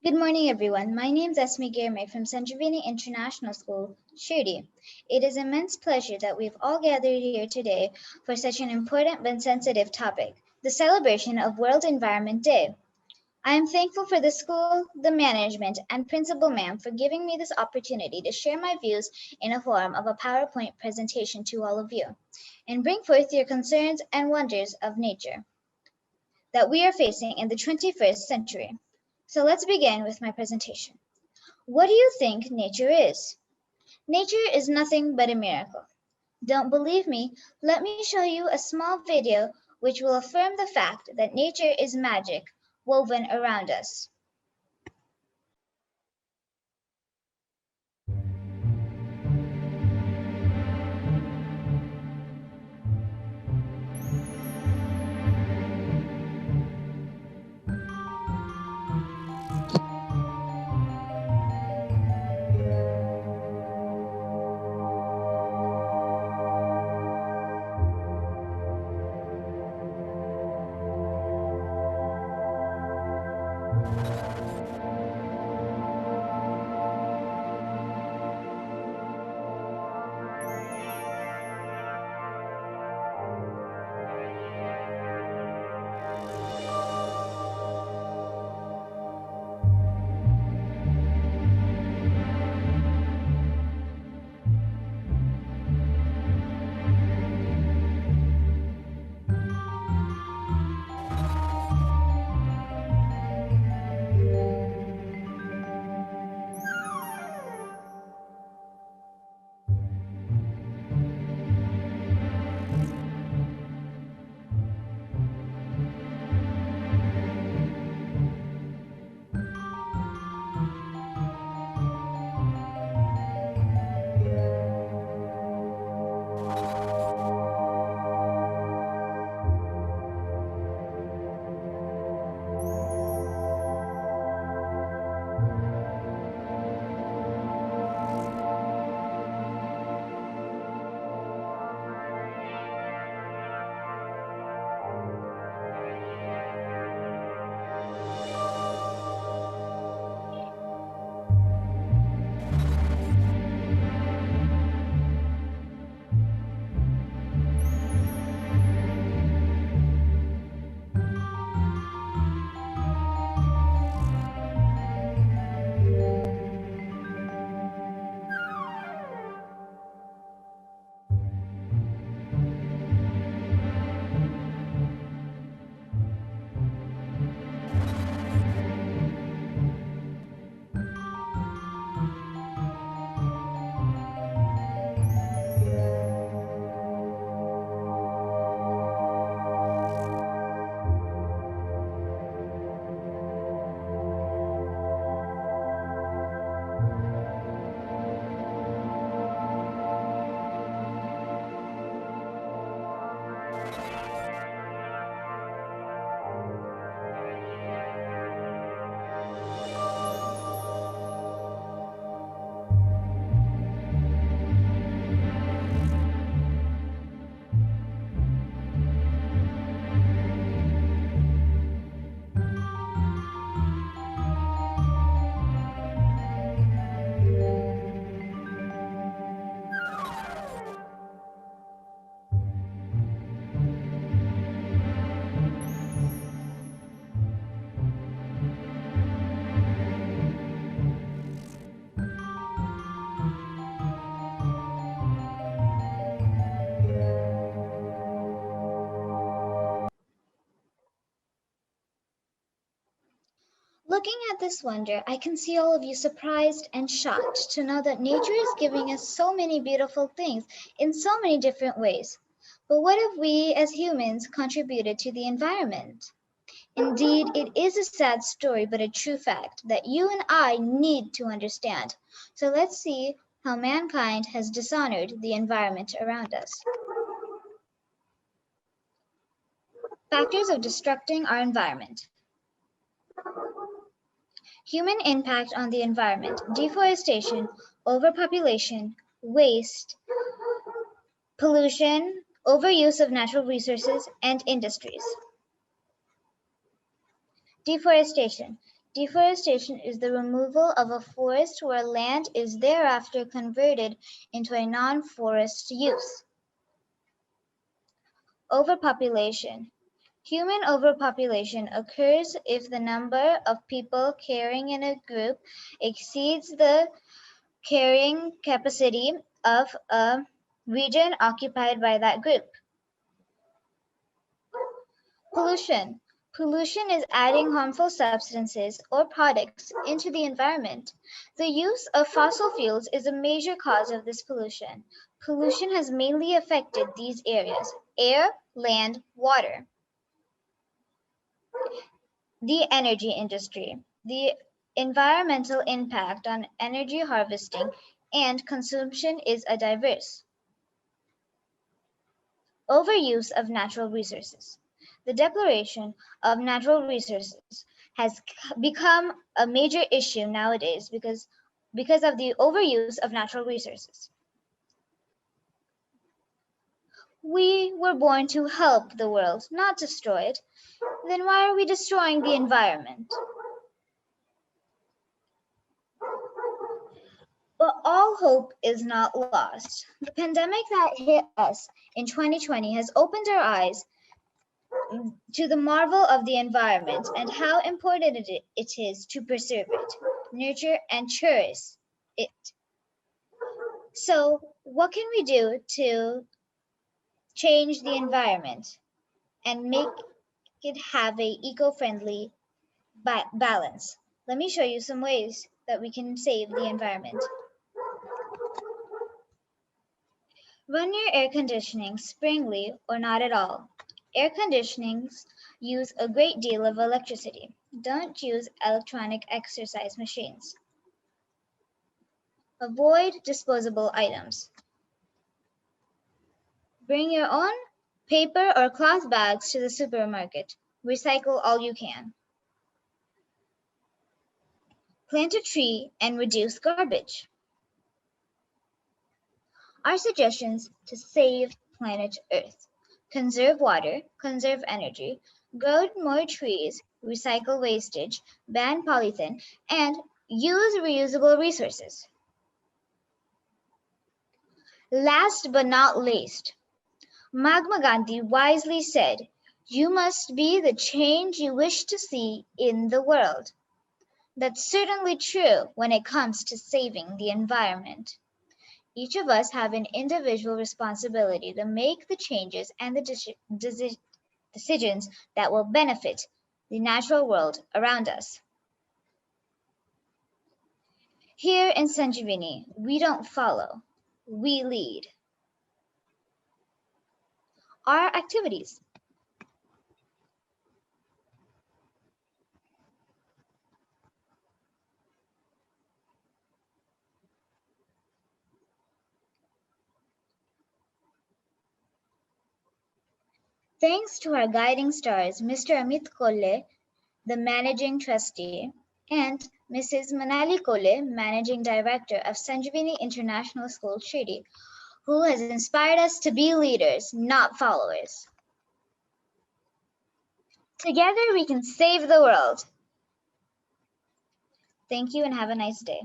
Good morning, everyone. My name is Asmi Girme from Sanjivani International School, Shirdi. It is an immense pleasure that we've all gathered here today for such an important but sensitive topic, the celebration of World Environment Day. I am thankful for the school, the management, and Principal Ma'am for giving me this opportunity to share my views in a form of a PowerPoint presentation to all of you, and bring forth your concerns and wonders of nature that we are facing in the 21st century. So let's begin with my presentation. What do you think nature is? Nature is nothing but a miracle. Don't believe me? Let me show you a small video which will affirm the fact that nature is magic woven around us. Looking at this wonder, I can see all of you surprised and shocked to know that nature is giving us so many beautiful things in so many different ways. But what have we as humans contributed to the environment? Indeed, it is a sad story, but a true fact that you and I need to understand. So let's see how mankind has dishonored the environment around us. Factors of destructing our environment. Human impact on the environment, deforestation, overpopulation, waste, pollution, overuse of natural resources, and industries. Deforestation. Deforestation is the removal of a forest where land is thereafter converted into a non-forest use. Overpopulation. Human overpopulation occurs if the number of people carrying in a group exceeds the carrying capacity of a region occupied by that group. Pollution. Pollution is adding harmful substances or products into the environment. The use of fossil fuels is a major cause of this pollution. Pollution has mainly affected these areas: air, land, water. The energy industry. The environmental impact on energy harvesting and consumption is a diverse. Overuse of natural resources. The depletion of natural resources has become a major issue nowadays because of the overuse of natural resources. We were born to help the world, not destroy it. Then why are we destroying the environment? But all hope is not lost. The pandemic that hit us in 2020 has opened our eyes to the marvel of the environment and how important it is to preserve it, nurture, and cherish it. So, what can we do to change the environment and make it have a eco-friendly balance? Let me show you some ways that we can save the environment. Run your air conditioning sparingly or not at all. Air conditionings use a great deal of electricity. Don't use electronic exercise machines. Avoid disposable items. Bring your own paper or cloth bags to the supermarket. Recycle all you can. Plant a tree and reduce garbage. Our suggestions to save planet Earth: conserve water, conserve energy, grow more trees, recycle wastage, ban polythene, and use reusable resources. Last but not least, Mahatma Gandhi wisely said, "You must be the change you wish to see in the world." That's certainly true when it comes to saving the environment. Each of us have an individual responsibility to make the changes and the decisions that will benefit the natural world around us. Here in Sanjivani, we don't follow, we lead. Our activities. Thanks to our guiding stars, Mr. Amit Kolle, the Managing Trustee, and Mrs. Manali Kolle, Managing Director of Sanjivani International School, Shirdi, who has inspired us to be leaders, not followers. Together we can save the world. Thank you and have a nice day.